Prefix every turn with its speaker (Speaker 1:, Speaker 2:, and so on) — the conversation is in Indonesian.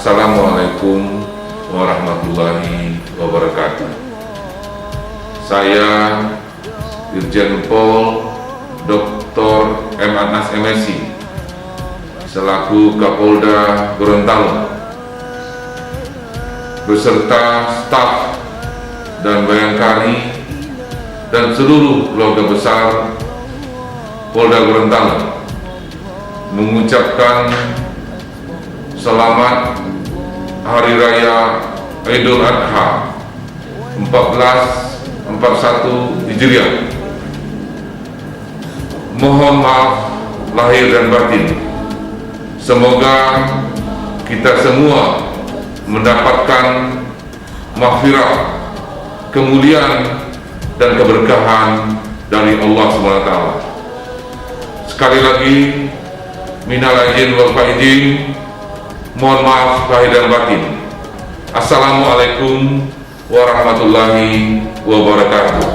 Speaker 1: Assalamualaikum warahmatullahi wabarakatuh. Saya Irjen Pol Dr. M. Anas MSI selaku Kapolda Gorontalo beserta staf dan Bayangkari dan seluruh keluarga besar Polda Gorontalo mengucapkan selamat Hari Raya Idul Adha 1441 Hijriah. Mohon maaf lahir dan batin. Semoga kita semua mendapatkan maghfirah, kemuliaan dan keberkahan dari Allah SWT. Sekali lagi, minal aidin wal faizin, mohon maaf lahir dan batin. Assalamualaikum warahmatullahi wabarakatuh.